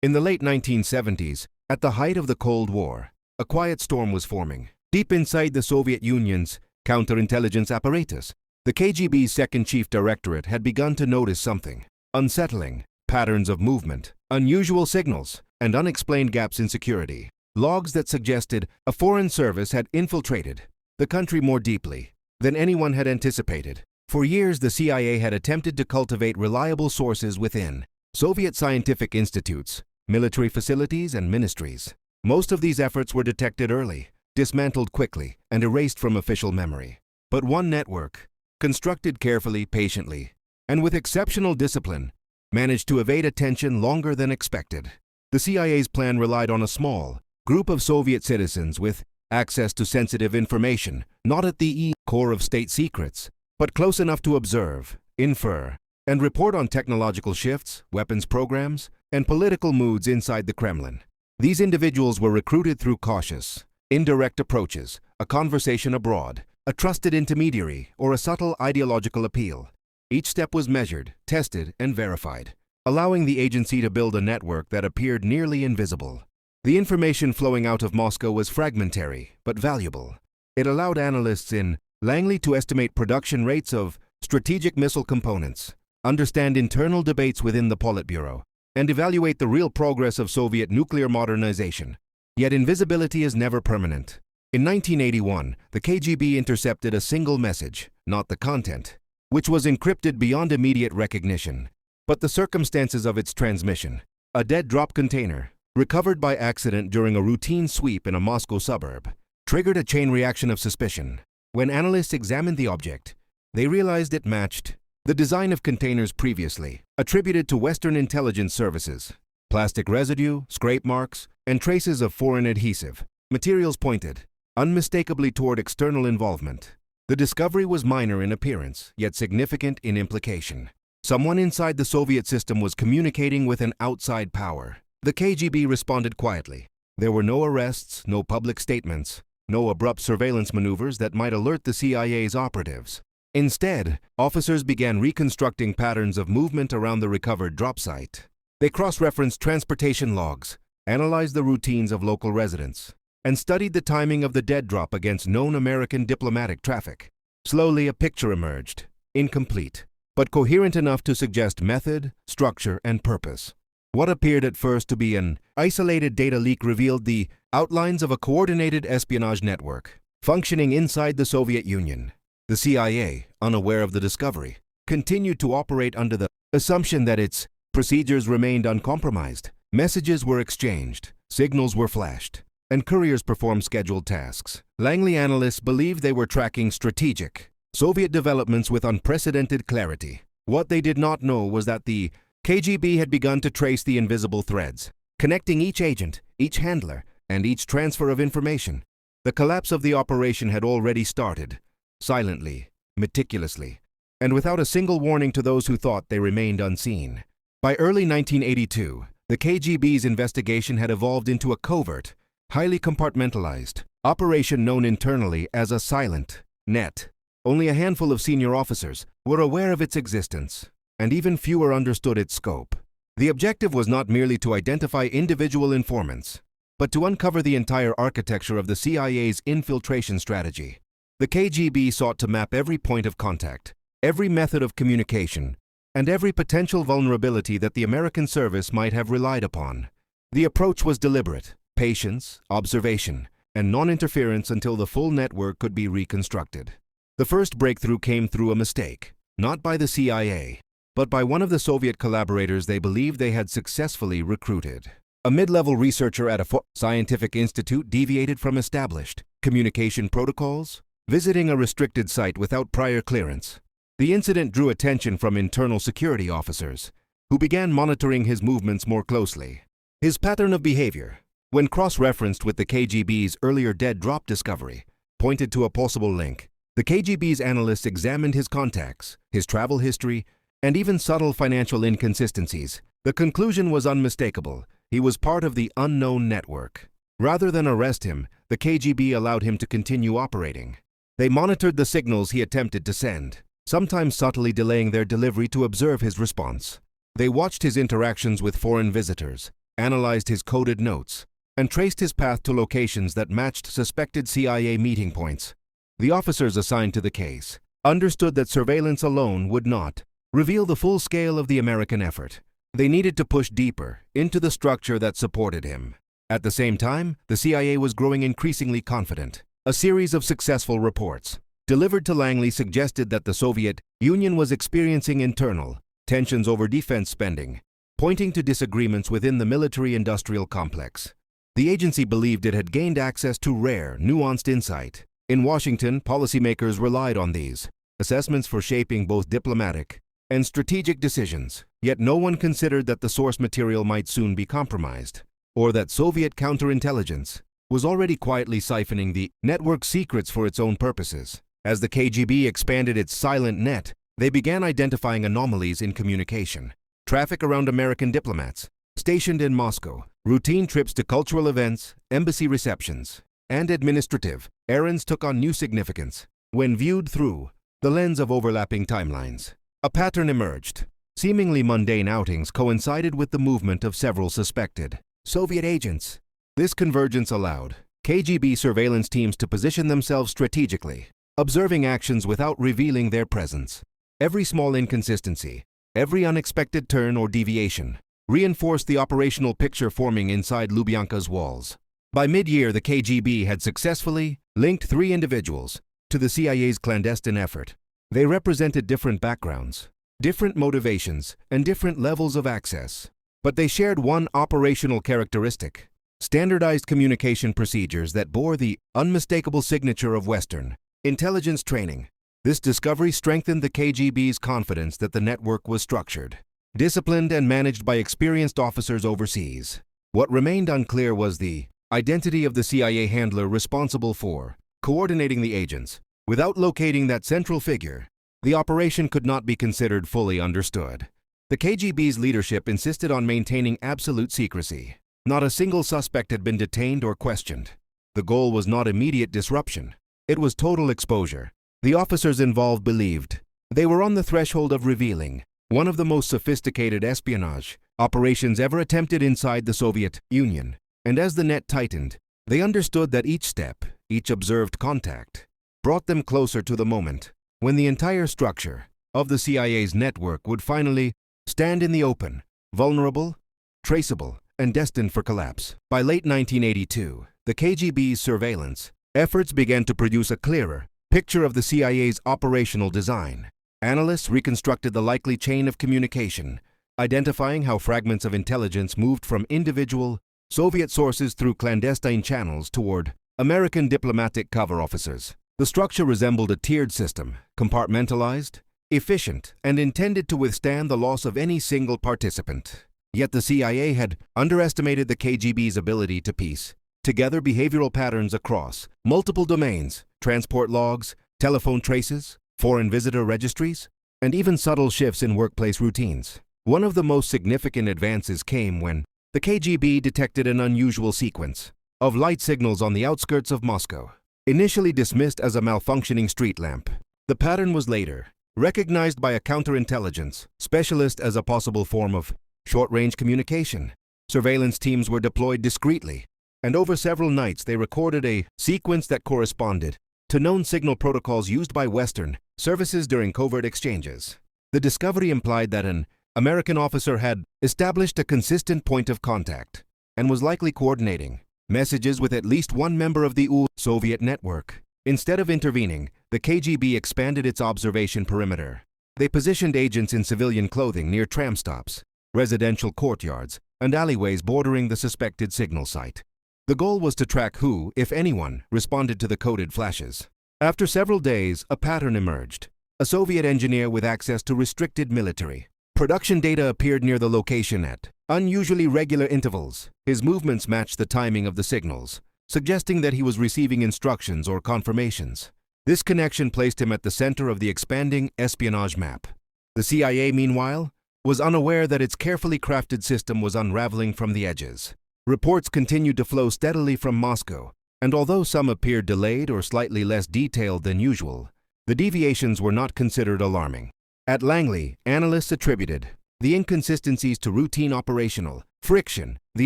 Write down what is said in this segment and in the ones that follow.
In the late 1970s, at the height of the Cold War, a quiet storm was forming. Deep inside the Soviet Union's counterintelligence apparatus, the KGB's Second Chief Directorate had begun to notice something unsettling: patterns of movement, unusual signals, and unexplained gaps in security. Logs that suggested a foreign service had infiltrated the country more deeply than anyone had anticipated. For years, the CIA had attempted to cultivate reliable sources within Soviet scientific institutes, military facilities, and ministries. Most of these efforts were detected early, dismantled quickly, and erased from official memory. But one network, constructed carefully, patiently, and with exceptional discipline, managed to evade attention longer than expected. The CIA's plan relied on a small group of Soviet citizens with access to sensitive information, not at the core of state secrets, but close enough to observe, infer, and report on technological shifts, weapons programs, and political moods inside the Kremlin. These individuals were recruited through cautious, indirect approaches, a conversation abroad, a trusted intermediary, or a subtle ideological appeal. Each step was measured, tested, and verified, allowing the agency to build a network that appeared nearly invisible. The information flowing out of Moscow was fragmentary, but valuable. It allowed analysts in Langley to estimate production rates of strategic missile components, understand internal debates within the Politburo, and evaluate the real progress of Soviet nuclear modernization. Yet invisibility is never permanent. In 1981, the KGB intercepted a single message, not the content, which was encrypted beyond immediate recognition, but the circumstances of its transmission. A dead drop container, recovered by accident during a routine sweep in a Moscow suburb, triggered a chain reaction of suspicion. When analysts examined the object, they realized it matched the design of containers previously attributed to Western intelligence services. Plastic residue, scrape marks, and traces of foreign adhesive materials pointed unmistakably toward external involvement. The discovery was minor in appearance, yet significant in implication. Someone inside the Soviet system was communicating with an outside power. The KGB responded quietly. There were no arrests, no public statements, no abrupt surveillance maneuvers that might alert the CIA's operatives. Instead, officers began reconstructing patterns of movement around the recovered drop site. They cross-referenced transportation logs, analyzed the routines of local residents, and studied the timing of the dead drop against known American diplomatic traffic. Slowly, a picture emerged, incomplete, but coherent enough to suggest method, structure, and purpose. What appeared at first to be an isolated data leak revealed the outlines of a coordinated espionage network functioning inside the Soviet Union. The CIA, unaware of the discovery, continued to operate under the assumption that its procedures remained uncompromised. Messages were exchanged, signals were flashed, and couriers performed scheduled tasks. Langley analysts believed they were tracking strategic Soviet developments with unprecedented clarity. What they did not know was that the KGB had begun to trace the invisible threads, connecting each agent, each handler, and each transfer of information. The collapse of the operation had already started, silently, meticulously, and without a single warning to those who thought they remained unseen. By early 1982, the KGB's investigation had evolved into a covert, highly compartmentalized operation known internally as a silent net. Only a handful of senior officers were aware of its existence, and even fewer understood its scope. The objective was not merely to identify individual informants, but to uncover the entire architecture of the CIA's infiltration strategy. The KGB sought to map every point of contact, every method of communication, and every potential vulnerability that the American service might have relied upon. The approach was deliberate: patience, observation, and non-interference until the full network could be reconstructed. The first breakthrough came through a mistake, not by the CIA, but by one of the Soviet collaborators they believed they had successfully recruited. A mid-level researcher at a scientific institute deviated from established communication protocols, visiting a restricted site without prior clearance. The incident drew attention from internal security officers, who began monitoring his movements more closely. His pattern of behavior, when cross-referenced with the KGB's earlier dead drop discovery, pointed to a possible link. The KGB's analysts examined his contacts, his travel history, and even subtle financial inconsistencies. The conclusion was unmistakable: he was part of the unknown network. Rather than arrest him, the KGB allowed him to continue operating. They monitored the signals he attempted to send, sometimes subtly delaying their delivery to observe his response. They watched his interactions with foreign visitors, analyzed his coded notes, and traced his path to locations that matched suspected CIA meeting points. The officers assigned to the case understood that surveillance alone would not reveal the full scale of the American effort. They needed to push deeper into the structure that supported him. At the same time, the CIA was growing increasingly confident. A series of successful reports delivered to Langley suggested that the Soviet Union was experiencing internal tensions over defense spending, pointing to disagreements within the military-industrial complex. The agency believed it had gained access to rare, nuanced insight. In Washington, policymakers relied on these assessments for shaping both diplomatic and strategic decisions, yet no one considered that the source material might soon be compromised, or that Soviet counterintelligence was already quietly siphoning the network's secrets for its own purposes. As the KGB expanded its silent net, they began identifying anomalies in communication. Traffic around American diplomats stationed in Moscow, routine trips to cultural events, embassy receptions, and administrative errands took on new significance when viewed through the lens of overlapping timelines. A pattern emerged. Seemingly mundane outings coincided with the movement of several suspected Soviet agents. This convergence allowed KGB surveillance teams to position themselves strategically, observing actions without revealing their presence. Every small inconsistency, every unexpected turn or deviation, reinforced the operational picture forming inside Lubyanka's walls. By mid-year, the KGB had successfully linked 3 individuals to the CIA's clandestine effort. They represented different backgrounds, different motivations, and different levels of access. But they shared one operational characteristic: standardized communication procedures that bore the unmistakable signature of Western intelligence training. This discovery strengthened the KGB's confidence that the network was structured, disciplined, and managed by experienced officers overseas. What remained unclear was the identity of the CIA handler responsible for coordinating the agents. Without locating that central figure, the operation could not be considered fully understood. The KGB's leadership insisted on maintaining absolute secrecy. Not a single suspect had been detained or questioned. The goal was not immediate disruption. It was total exposure. The officers involved believed they were on the threshold of revealing one of the most sophisticated espionage operations ever attempted inside the Soviet Union. And as the net tightened, they understood that each step, each observed contact, brought them closer to the moment when the entire structure of the CIA's network would finally stand in the open, vulnerable, traceable, and destined for collapse. By late 1982, the KGB's surveillance efforts began to produce a clearer picture of the CIA's operational design. Analysts reconstructed the likely chain of communication, identifying how fragments of intelligence moved from individual Soviet sources through clandestine channels toward American diplomatic cover officers. The structure resembled a tiered system, compartmentalized, efficient, and intended to withstand the loss of any single participant. Yet the CIA had underestimated the KGB's ability to piece together behavioral patterns across multiple domains: transport logs, telephone traces, foreign visitor registries, and even subtle shifts in workplace routines. One of the most significant advances came when the KGB detected an unusual sequence of light signals on the outskirts of Moscow. Initially dismissed as a malfunctioning street lamp, the pattern was later recognized by a counterintelligence specialist as a possible form of short-range communication. Surveillance teams were deployed discreetly, and over several nights they recorded a sequence that corresponded to known signal protocols used by Western services during covert exchanges. The discovery implied that an American officer had established a consistent point of contact and was likely coordinating messages with at least one member of the Soviet network. Instead of intervening, the KGB expanded its observation perimeter. They positioned agents in civilian clothing near tram stops, residential courtyards, and alleyways bordering the suspected signal site. The goal was to track who, if anyone, responded to the coded flashes. After several days, a pattern emerged. A Soviet engineer with access to restricted military production data appeared near the location at unusually regular intervals. His movements matched the timing of the signals, suggesting that he was receiving instructions or confirmations. This connection placed him at the center of the expanding espionage map. The CIA, meanwhile, was unaware that its carefully crafted system was unraveling from the edges. Reports continued to flow steadily from Moscow, and although some appeared delayed or slightly less detailed than usual, the deviations were not considered alarming. At Langley, analysts attributed the inconsistencies to routine operational, friction, the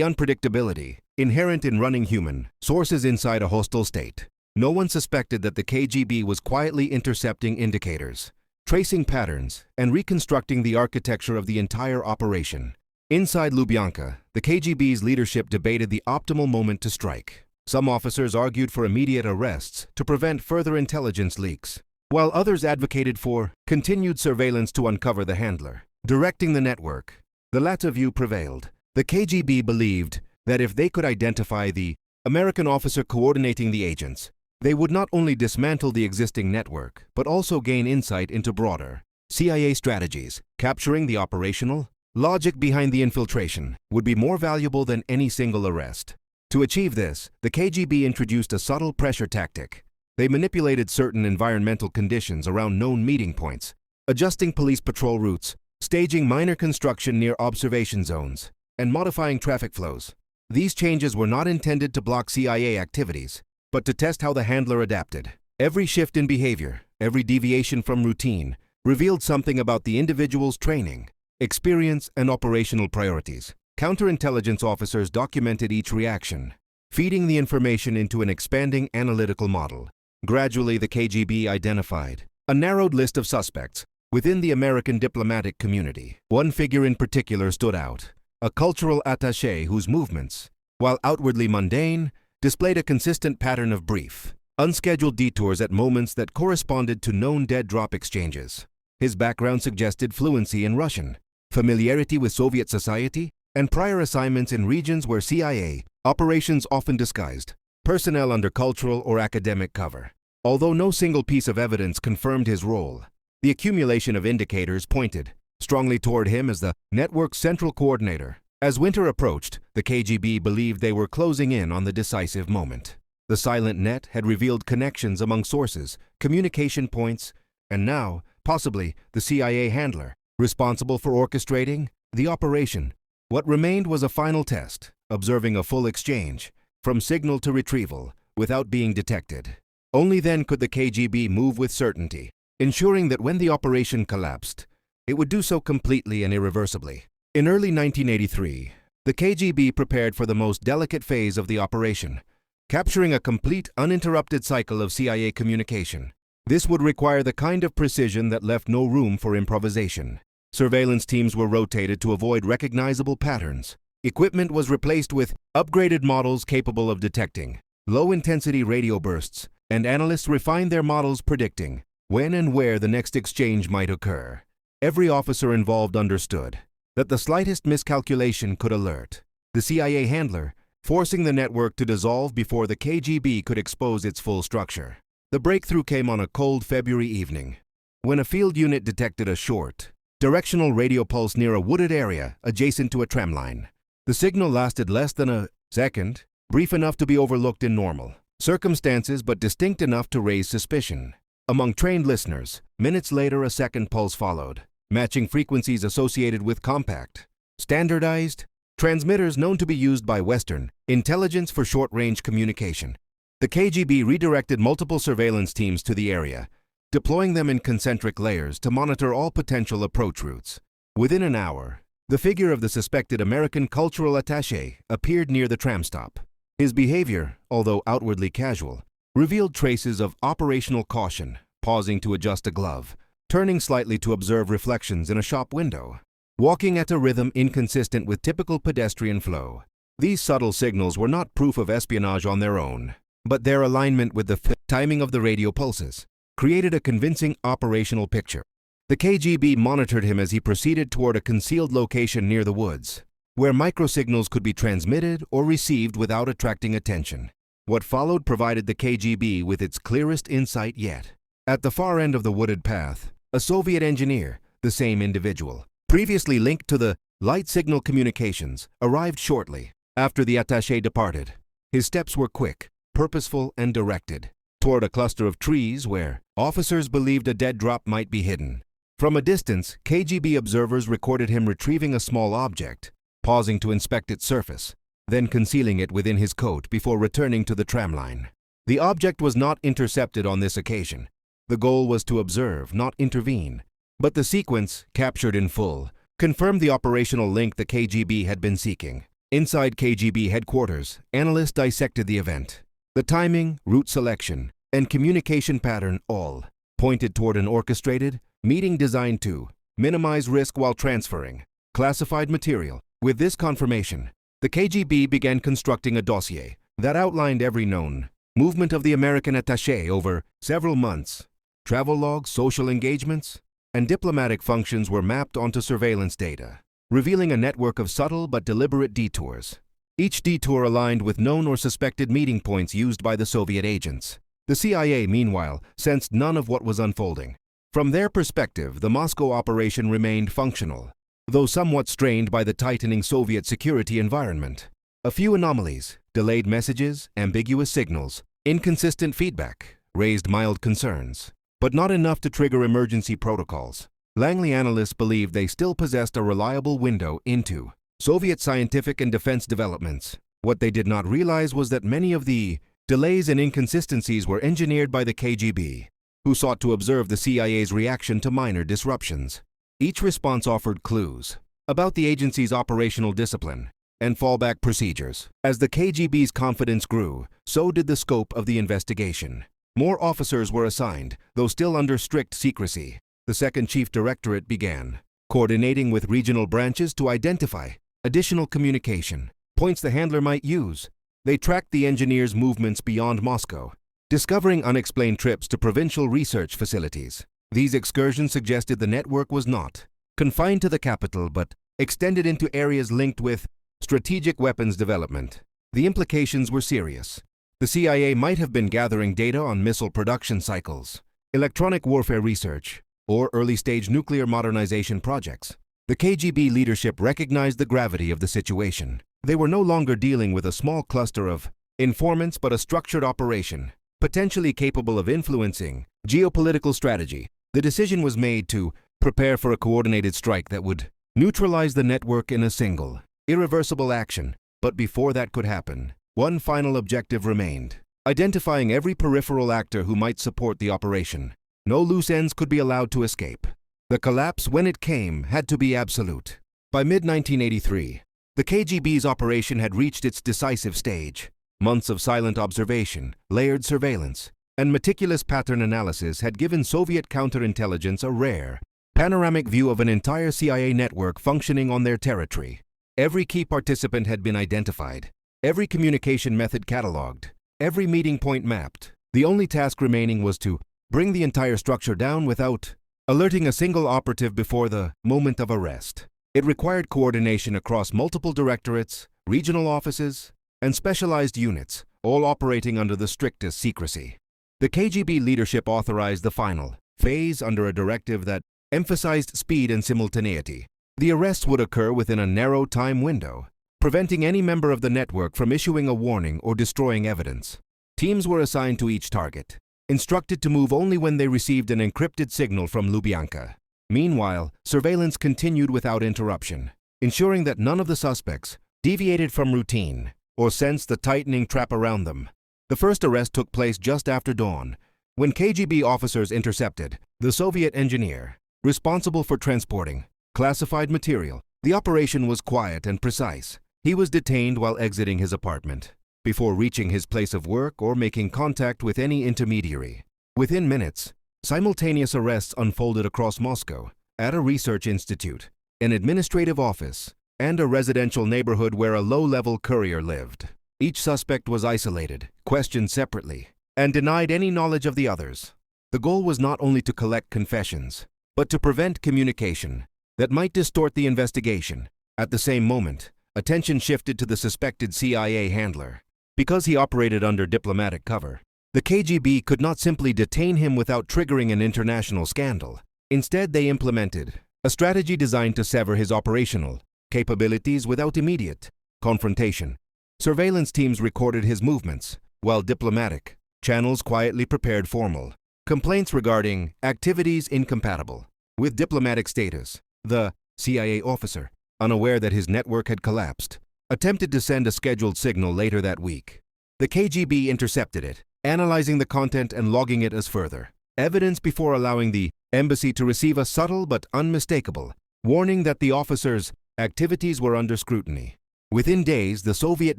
unpredictability, inherent in running human sources inside a hostile state. No one suspected that the KGB was quietly intercepting indicators, tracing patterns, and reconstructing the architecture of the entire operation. Inside Lubyanka, the KGB's leadership debated the optimal moment to strike. Some officers argued for immediate arrests to prevent further intelligence leaks, while others advocated for continued surveillance to uncover the handler, directing the network. The latter view prevailed. The KGB believed that if they could identify the American officer coordinating the agents, they would not only dismantle the existing network, but also gain insight into broader CIA strategies. Capturing the operational logic behind the infiltration would be more valuable than any single arrest. To achieve this, the KGB introduced a subtle pressure tactic. They manipulated certain environmental conditions around known meeting points, adjusting police patrol routes, staging minor construction near observation zones, and modifying traffic flows. These changes were not intended to block CIA activities, but to test how the handler adapted. Every shift in behavior, every deviation from routine, revealed something about the individual's training, experience, and operational priorities. Counterintelligence officers documented each reaction, feeding the information into an expanding analytical model. Gradually, the KGB identified a narrowed list of suspects within the American diplomatic community. One figure in particular stood out, a cultural attaché whose movements, while outwardly mundane, displayed a consistent pattern of brief, unscheduled detours at moments that corresponded to known dead-drop exchanges. His background suggested fluency in Russian, familiarity with Soviet society, and prior assignments in regions where CIA operations often disguised personnel under cultural or academic cover. Although no single piece of evidence confirmed his role, the accumulation of indicators pointed strongly toward him as the network's central coordinator. As winter approached, the KGB believed they were closing in on the decisive moment. The silent net had revealed connections among sources, communication points, and now, possibly, the CIA handler, responsible for orchestrating the operation. What remained was a final test, observing a full exchange, from signal to retrieval, without being detected. Only then could the KGB move with certainty, ensuring that when the operation collapsed, it would do so completely and irreversibly. In early 1983, the KGB prepared for the most delicate phase of the operation, capturing a complete, uninterrupted cycle of CIA communication. This would require the kind of precision that left no room for improvisation. Surveillance teams were rotated to avoid recognizable patterns. Equipment was replaced with upgraded models capable of detecting low-intensity radio bursts, and analysts refined their models predicting when and where the next exchange might occur. Every officer involved understood that the slightest miscalculation could alert the CIA handler, forcing the network to dissolve before the KGB could expose its full structure. The breakthrough came on a cold February evening, when a field unit detected a short, directional radio pulse near a wooded area adjacent to a tram line. The signal lasted less than a second, brief enough to be overlooked in normal circumstances but distinct enough to raise suspicion. Among trained listeners, minutes later a second pulse followed, matching frequencies associated with compact, standardized transmitters known to be used by Western intelligence for short-range communication. The KGB redirected multiple surveillance teams to the area, deploying them in concentric layers to monitor all potential approach routes. Within an hour, the figure of the suspected American cultural attaché appeared near the tram stop. His behavior, although outwardly casual, revealed traces of operational caution, pausing to adjust a glove, turning slightly to observe reflections in a shop window, walking at a rhythm inconsistent with typical pedestrian flow. These subtle signals were not proof of espionage on their own, but their alignment with the timing of the radio pulses created a convincing operational picture. The KGB monitored him as he proceeded toward a concealed location near the woods, where microsignals could be transmitted or received without attracting attention. What followed provided the KGB with its clearest insight yet. At the far end of the wooded path, a Soviet engineer, the same individual, previously linked to the light signal communications, arrived shortly after the attaché departed. His steps were quick, purposeful, and directed toward a cluster of trees where officers believed a dead drop might be hidden. From a distance, KGB observers recorded him retrieving a small object, pausing to inspect its surface, then concealing it within his coat before returning to the tramline. The object was not intercepted on this occasion. The goal was to observe, not intervene. But the sequence, captured in full, confirmed the operational link the KGB had been seeking. Inside KGB headquarters, analysts dissected the event. The timing, route selection, and communication pattern all pointed toward an orchestrated meeting designed to minimize risk while transferring classified material. With this confirmation, the KGB began constructing a dossier that outlined every known movement of the American attaché over several months. Travel logs, social engagements, and diplomatic functions were mapped onto surveillance data, revealing a network of subtle but deliberate detours. Each detour aligned with known or suspected meeting points used by the Soviet agents. The CIA, meanwhile, sensed none of what was unfolding. From their perspective, the Moscow operation remained functional, though somewhat strained by the tightening Soviet security environment. A few anomalies, delayed messages, ambiguous signals, inconsistent feedback raised mild concerns, but not enough to trigger emergency protocols. Langley analysts believed they still possessed a reliable window into Soviet scientific and defense developments. What they did not realize was that many of the delays and inconsistencies were engineered by the KGB, who sought to observe the CIA's reaction to minor disruptions. Each response offered clues about the agency's operational discipline and fallback procedures. As the KGB's confidence grew, so did the scope of the investigation. More officers were assigned, though still under strict secrecy. The second chief directorate began coordinating with regional branches to identify additional communication points the handler might use. They tracked the engineers' movements beyond Moscow, discovering unexplained trips to provincial research facilities. These excursions suggested the network was not confined to the capital but extended into areas linked with strategic weapons development. The implications were serious. The CIA might have been gathering data on missile production cycles, electronic warfare research, or early-stage nuclear modernization projects. The KGB leadership recognized the gravity of the situation. They were no longer dealing with a small cluster of informants but a structured operation, potentially capable of influencing geopolitical strategy. The decision was made to prepare for a coordinated strike that would neutralize the network in a single, irreversible action. But before that could happen, one final objective remained: identifying every peripheral actor who might support the operation. No loose ends could be allowed to escape. The collapse, when it came, had to be absolute. By mid-1983, the KGB's operation had reached its decisive stage. Months of silent observation, layered surveillance, and meticulous pattern analysis had given Soviet counterintelligence a rare, panoramic view of an entire CIA network functioning on their territory. Every key participant had been identified, every communication method catalogued, every meeting point mapped. The only task remaining was to bring the entire structure down without alerting a single operative before the moment of arrest. It required coordination across multiple directorates, regional offices, and specialized units, all operating under the strictest secrecy. The KGB leadership authorized the final phase under a directive that emphasized speed and simultaneity. The arrests would occur within a narrow time window, preventing any member of the network from issuing a warning or destroying evidence. Teams were assigned to each target, instructed to move only when they received an encrypted signal from Lubyanka. Meanwhile, surveillance continued without interruption, ensuring that none of the suspects deviated from routine or sensed the tightening trap around them. The first arrest took place just after dawn, when KGB officers intercepted the Soviet engineer responsible for transporting classified material. The operation was quiet and precise. He was detained while exiting his apartment, before reaching his place of work or making contact with any intermediary. Within minutes, simultaneous arrests unfolded across Moscow, at a research institute, an administrative office, and a residential neighborhood where a low-level courier lived. Each suspect was isolated, questioned separately, and denied any knowledge of the others. The goal was not only to collect confessions, but to prevent communication that might distort the investigation. At the same moment, attention shifted to the suspected CIA handler. Because he operated under diplomatic cover, the KGB could not simply detain him without triggering an international scandal. Instead, they implemented a strategy designed to sever his operational capabilities without immediate confrontation. Surveillance teams recorded his movements, while diplomatic channels quietly prepared formal complaints regarding activities incompatible with diplomatic status. The CIA officer, unaware that his network had collapsed, attempted to send a scheduled signal later that week. The KGB intercepted it, analyzing the content and logging it as further evidence before allowing the embassy to receive a subtle but unmistakable warning that the officers' activities were under scrutiny. Within days, the Soviet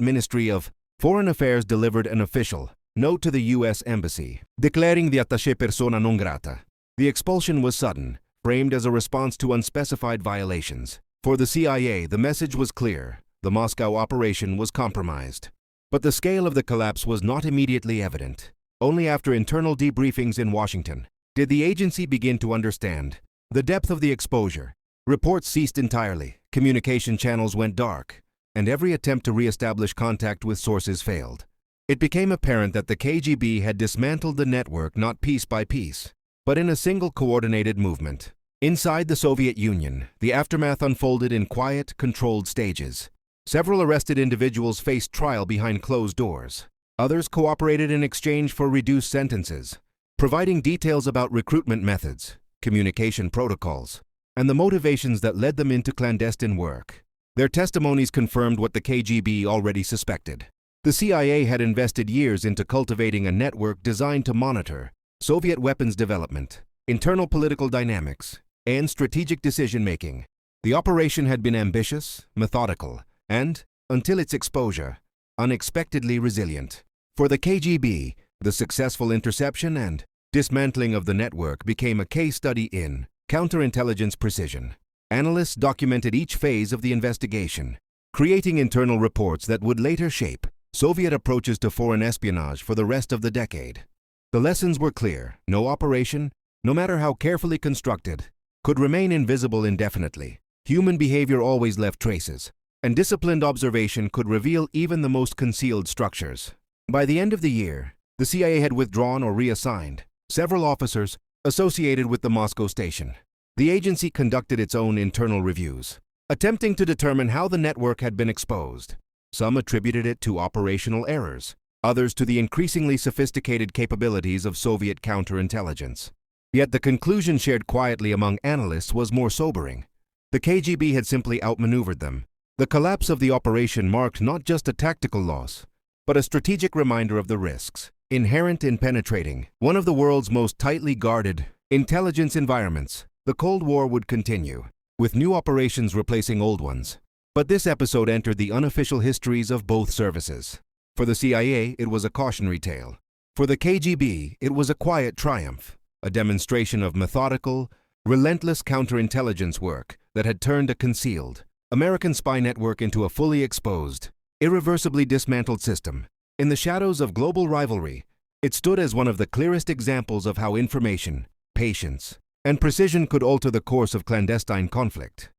Ministry of Foreign Affairs delivered an official note to the U.S. Embassy, declaring the attaché persona non grata. The expulsion was sudden, framed as a response to unspecified violations. For the CIA, the message was clear: the Moscow operation was compromised. But the scale of the collapse was not immediately evident. Only after internal debriefings in Washington did the agency begin to understand the depth of the exposure. Reports ceased entirely, communication channels went dark, and every attempt to re-establish contact with sources failed. It became apparent that the KGB had dismantled the network not piece by piece, but in a single coordinated movement. Inside the Soviet Union, the aftermath unfolded in quiet, controlled stages. Several arrested individuals faced trial behind closed doors. Others cooperated in exchange for reduced sentences, providing details about recruitment methods, communication protocols, and the motivations that led them into clandestine work. Their testimonies confirmed what the KGB already suspected. The CIA had invested years into cultivating a network designed to monitor Soviet weapons development, internal political dynamics, and strategic decision-making. The operation had been ambitious, methodical, and, until its exposure, unexpectedly resilient. For the KGB, the successful interception and dismantling of the network became a case study in counterintelligence precision. Analysts documented each phase of the investigation, creating internal reports that would later shape Soviet approaches to foreign espionage for the rest of the decade. The lessons were clear: no operation, no matter how carefully constructed, could remain invisible indefinitely. Human behavior always left traces, and disciplined observation could reveal even the most concealed structures. By the end of the year, the CIA had withdrawn or reassigned several officers associated with the Moscow station. The agency conducted its own internal reviews, attempting to determine how the network had been exposed. Some attributed it to operational errors, others to the increasingly sophisticated capabilities of Soviet counterintelligence. Yet the conclusion shared quietly among analysts was more sobering. The KGB had simply outmaneuvered them. The collapse of the operation marked not just a tactical loss, but a strategic reminder of the risks inherent in penetrating one of the world's most tightly guarded intelligence environments. The Cold War would continue, with new operations replacing old ones. But this episode entered the unofficial histories of both services. For the CIA, it was a cautionary tale. For the KGB, it was a quiet triumph, a demonstration of methodical, relentless counterintelligence work that had turned a concealed American spy network into a fully exposed, irreversibly dismantled system. In the shadows of global rivalry, it stood as one of the clearest examples of how information, patience, and precision could alter the course of clandestine conflict.